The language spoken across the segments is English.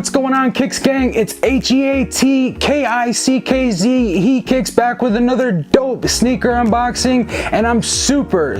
What's going on, Kicks Gang? It's H-E-A-T-K-I-C-K-Z. He Kicks back with another dope sneaker unboxing, and I'm super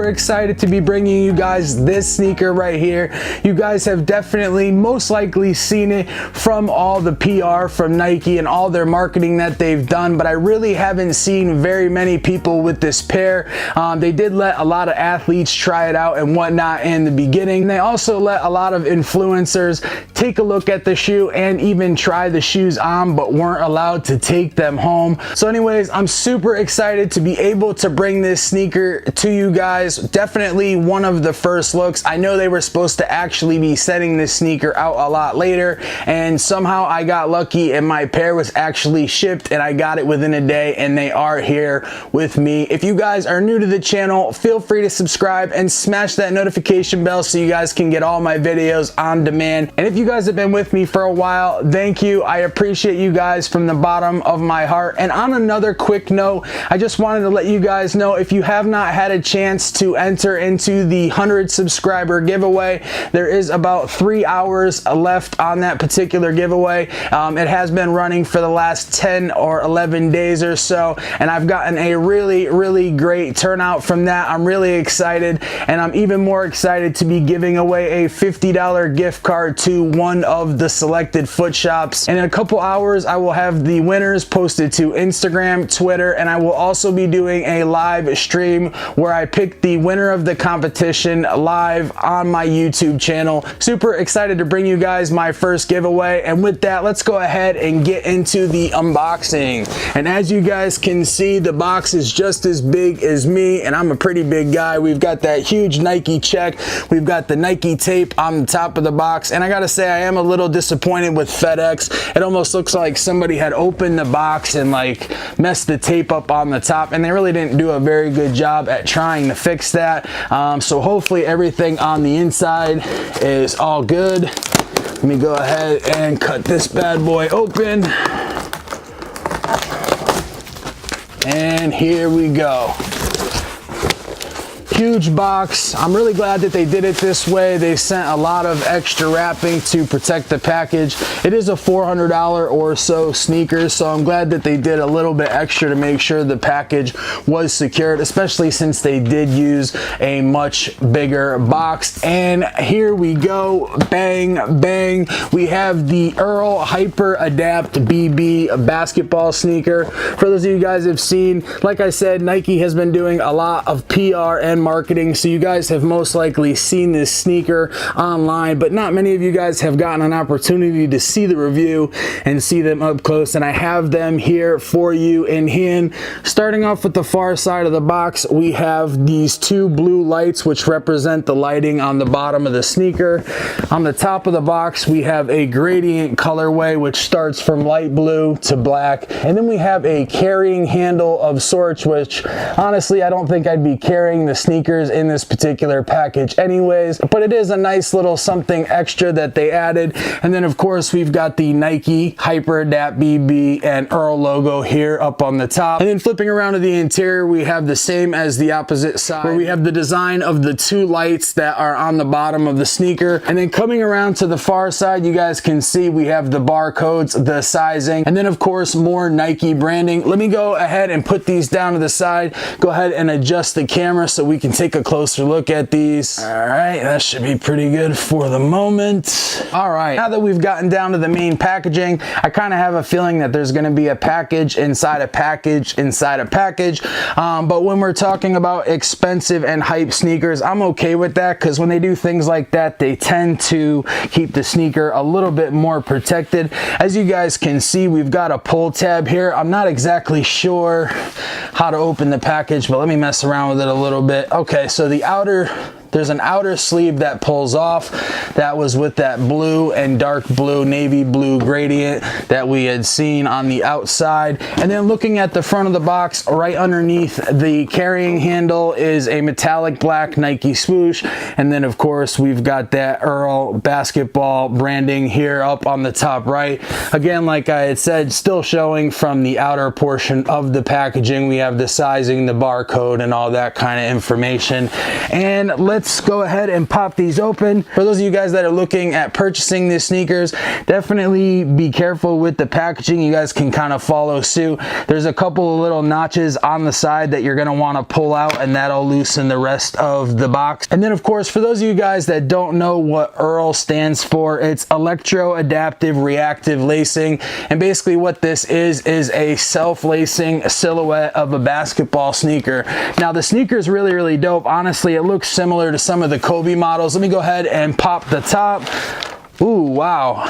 excited to be bringing you guys this sneaker right here. You guys have definitely most likely seen it from all the PR from Nike and all their marketing that they've done, but I really haven't seen very many people with this pair. They did let a lot of athletes try it out and whatnot in the beginning. They also let a lot of influencers take a look at the shoe and even try the shoes on, but weren't allowed to take them home. So anyways, I'm super excited to be able to bring this sneaker to you guys. Definitely one of the first looks. I know they were supposed to actually be sending this sneaker out a lot later, and somehow I got lucky and my pair was actually shipped and I got it within a day, and they are here with me. If you guys are new to the channel, feel free to subscribe and smash that notification bell so you guys can get all my videos on demand. And if you guys have been with me for a while, thank you. I appreciate you guys from the bottom of my heart. And on another quick note, I just wanted to let you guys know, if you have not had a chance to enter into the 100 subscriber giveaway, there is about 3 hours left on that particular giveaway. It has been running for the last 10 or 11 days or so, and I've gotten a really great turnout from that. I'm really excited, and I'm even more excited to be giving away a $50 gift card to one of the selected foot shops. And in a couple hours, I will have the winners posted to Instagram, Twitter, and I will also be doing a live stream where I pick the winner of the competition live on my YouTube channel. Super excited to bring you guys my first giveaway. And with that, let's go ahead and get into the unboxing. And as you guys can see, the box is just as big as me, and I'm a pretty big guy. We've got that huge Nike check. We've got the Nike tape on the top of the box, and I gotta say, I am a little disappointed with FedEx. It almost looks like somebody had opened the box and like messed the tape up on the top, and they really didn't do a very good job at trying to fix that. So hopefully everything on the inside is all good. Let me go ahead and cut this bad boy open. And here we go. Huge box. I'm really glad that they did it this way. They sent a lot of extra wrapping to protect the package. It is a $400 or so sneaker, so I'm glad that they did a little bit extra to make sure the package was secured, especially since they did use a much bigger box. And here we go. Bang bang. We have the E.A.R.L Hyper Adapt BB basketball sneaker. For those of you guys have seen, like I said, Nike has been doing a lot of PR and marketing, so you guys have most likely seen this sneaker online, but not many of you guys have gotten an opportunity to see the review and see them up close, and I have them here for you in hand. Starting off with the far side of the box, we have these two blue lights which represent the lighting on the bottom of the sneaker. On the top of the box, we have a gradient colorway which starts from light blue to black, and then we have a carrying handle of sorts, which honestly I don't think I'd be carrying the sneakers in this particular package anyways, but it is a nice little something extra that they added. And then of course we've got the Nike Hyper Adapt BB and E.A.R.L logo here up on the top. And then flipping around to the interior, we have the same as the opposite side, where we have the design of the two lights that are on the bottom of the sneaker. And then coming around to the far side, you guys can see we have the barcodes, the sizing, and then of course more Nike branding. Let me go ahead and put these down to the side, go ahead and adjust the camera so we can take a closer look at these. All right, that should be pretty good for the moment. All right, now that we've gotten down to the main packaging, I kind of have a feeling that there's going to be a package inside a package inside a package. But when we're talking about expensive and hype sneakers, I'm okay with that, because when they do things like that, they tend to keep the sneaker a little bit more protected. As you guys can see, we've got a pull tab here. I'm not exactly sure how to open the package, but let me mess around with it a little bit. Okay, so there's an outer sleeve that pulls off. That was with that blue and dark blue, navy blue gradient that we had seen on the outside. And then looking at the front of the box, right underneath the carrying handle is a metallic black Nike swoosh. And then of course we've got that E.A.R.L basketball branding here up on the top right. Again, like I had said, still showing from the outer portion of the packaging. We have the sizing, the barcode, and all that kind of information. And let's let's go ahead and pop these open. For those of you guys that are looking at purchasing these sneakers, definitely be careful with the packaging. You guys can kind of follow suit. There's a couple of little notches on the side that you're going to want to pull out, and that'll loosen the rest of the box. And then of course, for those of you guys that don't know what E.A.R.L stands for, it's electro adaptive reactive lacing. And basically what this is a self-lacing silhouette of a basketball sneaker. Now the sneaker is really, really dope. Honestly, it looks similar to some of the Kobe models. Let me go ahead and pop the top. Ooh, wow.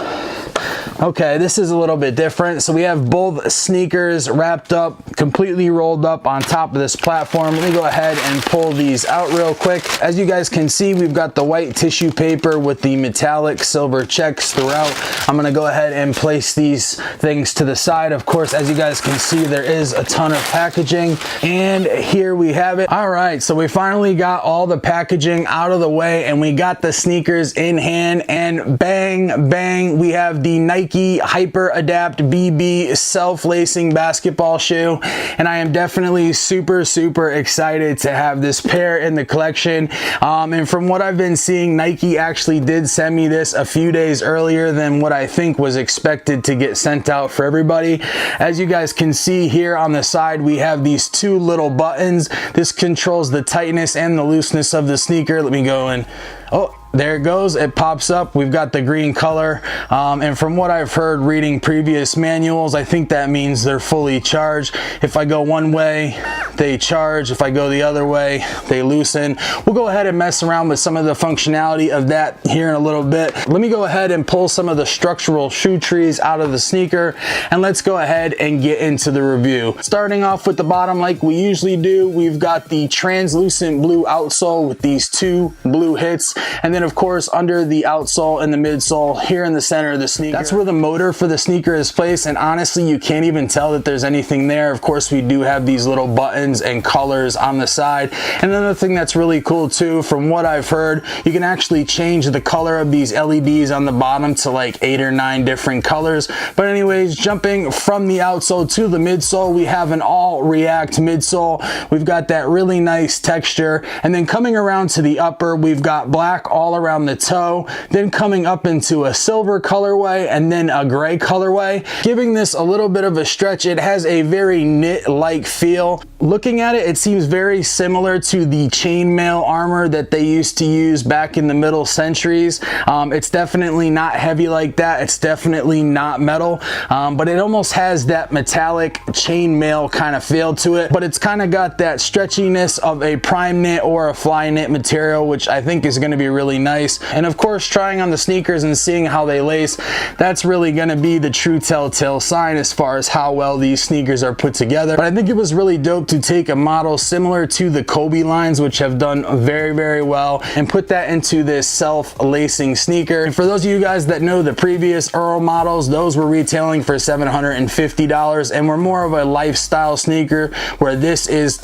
Okay, this is a little bit different. So we have both sneakers wrapped up, completely rolled up on top of this platform. Let me go ahead and pull these out real quick. As you guys can see, we've got the white tissue paper with the metallic silver checks throughout. I'm gonna go ahead and place these things to the side. Of course, as you guys can see, there is a ton of packaging, and here we have it. All right, so we finally got all the packaging out of the way, and we got the sneakers in hand, and bang, bang, we have the Nike Hyper Adapt BB self-lacing basketball shoe, and I am definitely super, super excited to have this pair in the collection. And from what I've been seeing, Nike actually did send me this a few days earlier than what I think was expected to get sent out for everybody. As you guys can see here on the side, we have these two little buttons. This controls the tightness and the looseness of the sneaker. Let me go and, oh, there it goes. It pops up. We've got the green color. And from what I've heard reading previous manuals, I think that means they're fully charged. If I go one way, they charge. If I go the other way, they loosen. We'll go ahead and mess around with some of the functionality of that here in a little bit. Let me go ahead and pull some of the structural shoe trees out of the sneaker, and let's go ahead and get into the review. Starting off with the bottom like we usually do, we've got the translucent blue outsole with these two blue hits, and then of course under the outsole and the midsole here in the center of the sneaker, that's where the motor for the sneaker is placed, and honestly you can't even tell that there's anything there. Of course we do have these little buttons and colors on the side. And another thing that's really cool too, from what I've heard, you can actually change the color of these LEDs on the bottom to like 8 or 9 different colors. But anyways, jumping from the outsole to the midsole, we have an all react midsole. We've got that really nice texture, and then coming around to the upper, we've got black all around the toe, then coming up into a silver colorway and then a gray colorway, giving this a little bit of a stretch. It has a very knit-like feel. Looking at it, it seems very similar to the chainmail armor that they used to use back in the middle centuries. It's definitely not heavy like that. It's definitely not metal, but it almost has that metallic chainmail kind of feel to it, but it's kind of got that stretchiness of a prime knit or a fly knit material, which I think is going to be really nice. And of course, trying on the sneakers and seeing how they lace, that's really going to be the true telltale sign as far as how well these sneakers are put together. But I think it was really dope to take a model similar to the Kobe lines, which have done very, very well, and put that into this self-lacing sneaker. And for those of you guys that know the previous E.A.R.L models, those were retailing for $750 and were more of a lifestyle sneaker, where this is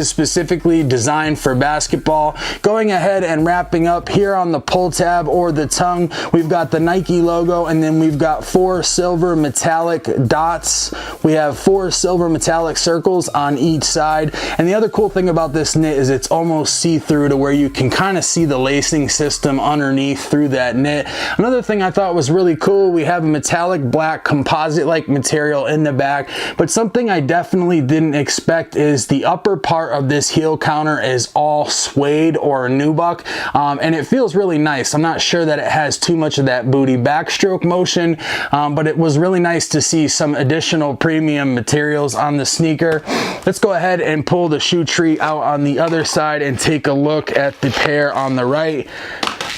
specifically designed for basketball. Going ahead and wrapping up here on the pull tab or the tongue, we've got the Nike logo, and then we've got 4 silver metallic dots. We have 4 silver metallic circles on each side. And the other cool thing about this knit is it's almost see-through, to where you can kind of see the lacing system underneath through that knit. Another thing I thought was really cool, we have a metallic black composite-like material in the back, but something I definitely didn't expect is the upper part of this heel counter is all suede or nubuck, and it feels really nice. I'm not sure that it has too much of that booty backstroke motion, but it was really nice to see some additional premium materials on the sneaker. Let's go ahead and pull the shoe tree out on the other side and take a look at the pair on the right.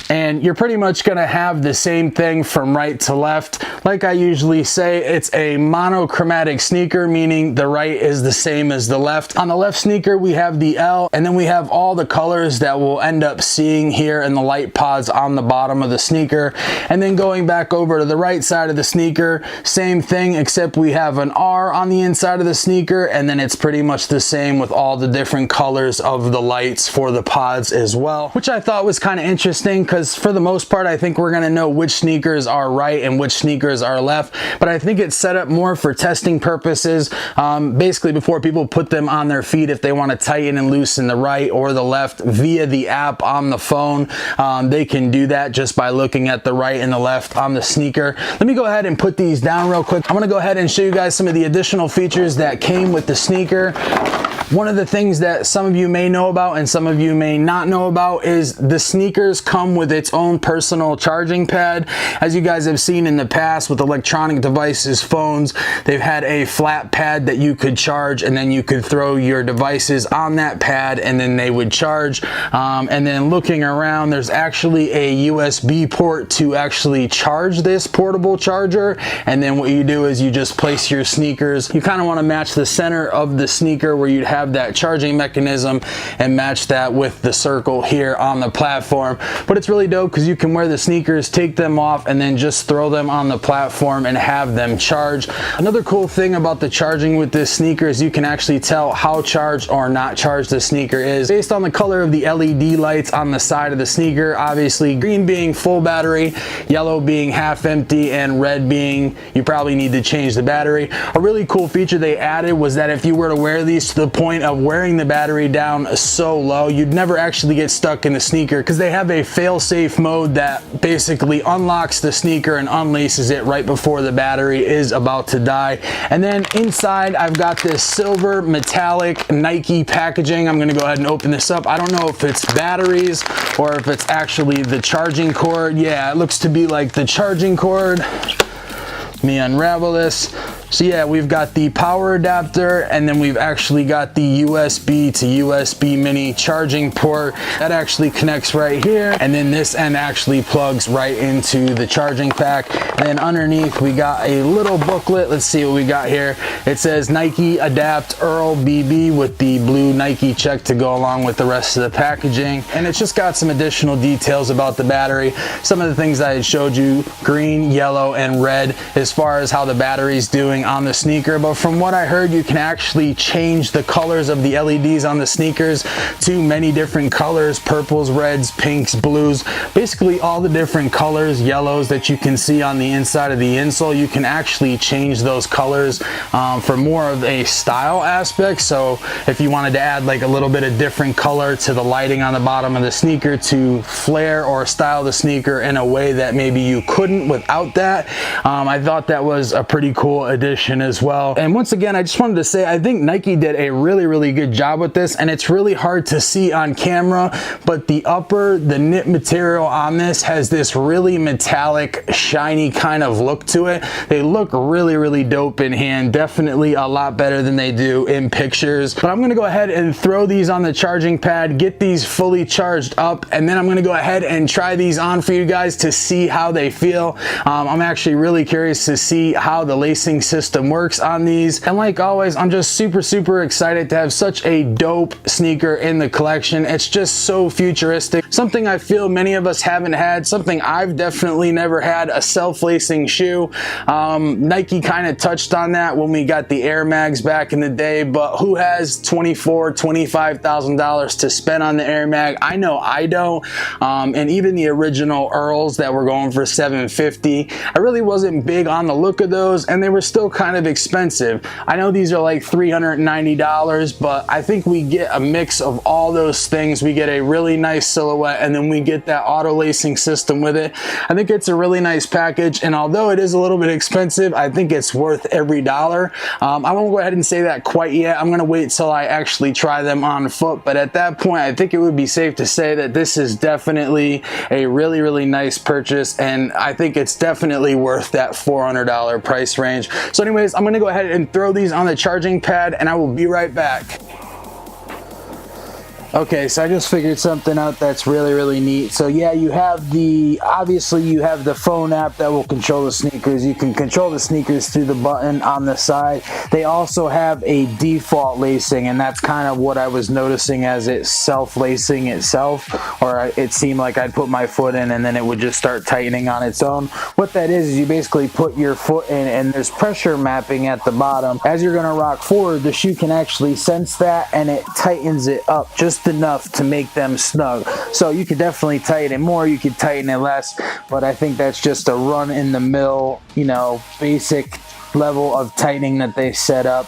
And you're pretty much going to have the same thing from right to left. Like I usually say, it's a monochromatic sneaker, meaning the right is the same as the left. On the left sneaker, we have the L, and then we have all the colors that we'll end up seeing here in the light pods on the bottom of the sneaker. And then going back over to the right side of the sneaker, same thing, except we have an R on the inside of the sneaker, and then it's pretty much the same with all the different colors of the lights for the pods as well, which I thought was kind of interesting, because because for the most part, I think we're gonna know which sneakers are right and which sneakers are left, but I think it's set up more for testing purposes, basically before people put them on their feet. If they want to tighten and loosen the right or the left via the app on the phone, they can do that just by looking at the right and the left on the sneaker. Let me go ahead and put these down real quick. I'm gonna go ahead and show you guys some of the additional features that came with the sneaker. One of the things that some of you may know about and some of you may not know about is the sneakers come with its own personal charging pad. As you guys have seen in the past with electronic devices, phones, they've had a flat pad that you could charge, and then you could throw your devices on that pad and then they would charge. And then looking around, there's actually a USB port to actually charge this portable charger. And then what you do is you just place your sneakers. You kind of want to match the center of the sneaker where you'd have that charging mechanism and match that with the circle here on the platform. But it's really dope because you can wear the sneakers, take them off, and then just throw them on the platform and have them charge. Another cool thing about the charging with this sneaker is you can actually tell how charged or not charged the sneaker is based on the color of the LED lights on the side of the sneaker. Obviously, green being full battery, yellow being half empty, and red being you probably need to change the battery. A really cool feature they added was that if you were to wear these to the point of wearing the battery down so low, you'd never actually get stuck in the sneaker because they have a fail-safe mode that basically unlocks the sneaker and unlaces it right before the battery is about to die. And then inside, I've got this silver metallic Nike packaging. I'm gonna go ahead and open this up. I don't know if it's batteries or if it's actually the charging cord. Yeah, it looks to be like the charging cord. Let me unravel this. So yeah, we've got the power adapter, and then we've actually got the USB to USB mini charging port that actually connects right here, and then this end actually plugs right into the charging pack. And then underneath we got a little booklet. Let's see what we got here. It says Nike Adapt E.A.R.L BB with the blue Nike check to go along with the rest of the packaging, and it's just got some additional details about the battery. Some of the things I had showed you, green, yellow, and red, as far as how the battery's doing on the sneaker. But from what I heard, you can actually change the colors of the LEDs on the sneakers to many different colors: purples, reds, pinks, blues, basically all the different colors, yellows that you can see on the inside of the insole. You can actually change those colors for more of a style aspect. So if you wanted to add like a little bit of different color to the lighting on the bottom of the sneaker to flare or style the sneaker in a way that maybe you couldn't without that, I thought that was a pretty cool addition as well. And once again, I just wanted to say, I think Nike did a really good job with this, and it's really hard to see on camera, but the knit material on this has this really metallic, shiny kind of look to it. They look really dope in hand, definitely a lot better than they do in pictures. But I'm gonna go ahead and throw these on the charging pad, get these fully charged up, and then I'm gonna go ahead and try these on for you guys to see how they feel. I'm actually really curious to see how the lacing system works on these. And like always, I'm just super excited to have such a dope sneaker in the collection. It's just so futuristic, something I feel many of us haven't had, something I've definitely never had, a self-lacing shoe. Nike kind of touched on that when we got the Air Mags back in the day, but who has $24,000-$25,000 to spend on the Air Mag? I know I don't. And even the original E.A.R.Ls that were going for $750, I really wasn't big on the look of those, and they were still kind of expensive. I know these are like $390, but I think we get a mix of all those things. We get a really nice silhouette, and then we get that auto lacing system with it. I think it's a really nice package, and although it is a little bit expensive, I think it's worth every dollar. I won't go ahead and say that quite yet. I'm gonna wait till I actually try them on foot, but at that point, I think it would be safe to say that this is definitely a really nice purchase, and I think it's definitely worth that $400 price range. So anyways, I'm gonna go ahead and throw these on the charging pad, and I will be right back. Okay, so I just figured something out that's really neat. So yeah, obviously you have the phone app that will control the sneakers. You can control the sneakers through the button on the side. They also have a default lacing, and that's kind of what I was noticing as it self-lacing itself, or it seemed like I'd put my foot in and then it would just start tightening on its own. What that is you basically put your foot in, and there's pressure mapping at the bottom. As you're gonna rock forward, the shoe can actually sense that, and it tightens it up just just enough to make them snug. So you could definitely tighten it more, you could tighten it less, but I think that's just a run in the mill, you know, basic level of tightening that they set up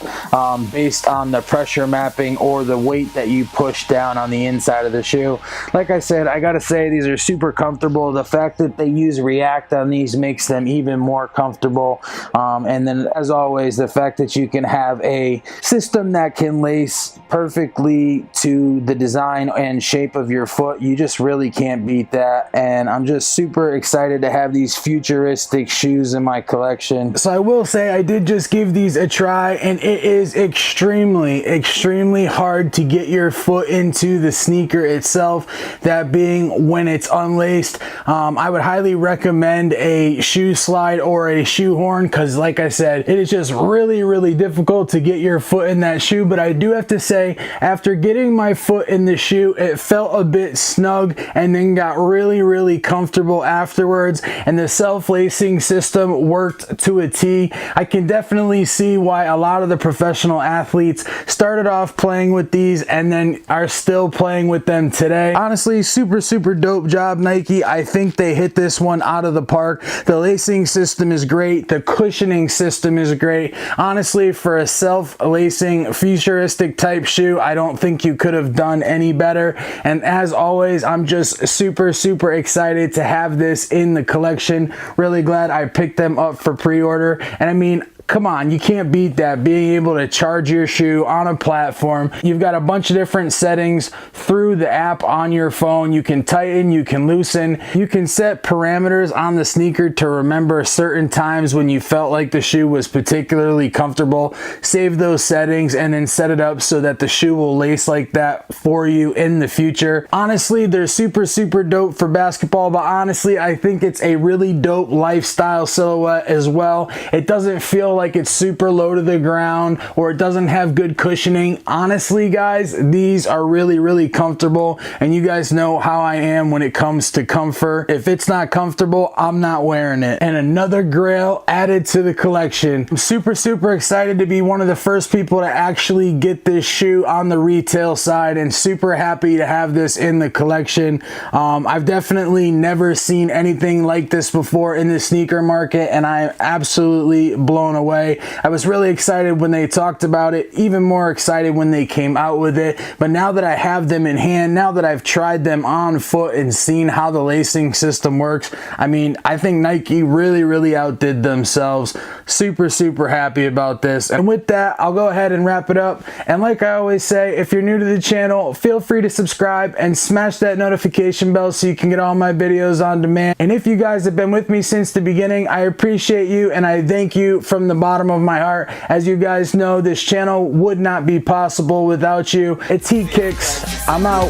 based on the pressure mapping or the weight that you push down on the inside of the shoe. Like I said, I gotta say these are super comfortable. The fact that they use React on these makes them even more comfortable, and then as always, the fact that you can have a system that can lace perfectly to the design and shape of your foot, you just really can't beat that. And I'm just super excited to have these futuristic shoes in my collection. So I will say I did just give these a try, and it is extremely hard to get your foot into the sneaker itself, that being when it's unlaced. I would highly recommend a shoe slide or a shoehorn, because like I said, it is just really difficult to get your foot in that shoe. But I do have to say, after getting my foot in the shoe, it felt a bit snug and then got really comfortable afterwards, and the self-lacing system worked to a T. I can definitely see why a lot of the professional athletes started off playing with these and then are still playing with them today. Honestly, super dope job, Nike. I think they hit this one out of the park. The lacing system is great. The cushioning system is great. Honestly, for a self-lacing futuristic type shoe, I don't think you could have done any better. And as always, I'm just super excited to have this in the collection. Really glad I picked them up for pre-order. And I mean, come on, you can't beat that, being able to charge your shoe on a platform. You've got a bunch of different settings through the app on your phone. You can tighten, you can loosen, you can set parameters on the sneaker to remember certain times when you felt like the shoe was particularly comfortable. Save those settings and then set it up so that the shoe will lace like that for you in the future. Honestly, they're super dope for basketball, but honestly, I think it's a really dope lifestyle silhouette as well. It doesn't feel like it's super low to the ground, or it doesn't have good cushioning. Honestly, guys, these are really comfortable, and you guys know how I am when it comes to comfort. If it's not comfortable, I'm not wearing it. And another grail added to the collection. I'm super excited to be one of the first people to actually get this shoe on the retail side, and super happy to have this in the collection. I've definitely never seen anything like this before in the sneaker market, and I am absolutely blown away. I was really excited when they talked about it, even more excited when they came out with it. But now that I have them in hand, now that I've tried them on foot and seen how the lacing system works, I mean, I think Nike really outdid themselves. Super happy about this. And with that, I'll go ahead and wrap it up. And like I always say, if you're new to the channel, feel free to subscribe and smash that notification bell so you can get all my videos on demand. And if you guys have been with me since the beginning, I appreciate you, and I thank you from the bottom of my heart. As you guys know, this channel would not be possible without you. It's Heat Kicks. I'm out.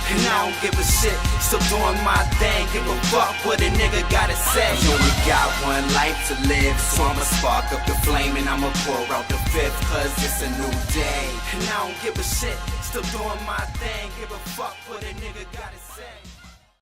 And I don't give a shit, still doing my thing. Give a fuck what a nigga gotta say. You only got one life to live, so I'ma spark up the flame and I'ma pour out the fifth, cause it's a new day. And I don't give a shit, still doing my thing. Give a fuck what a nigga gotta say.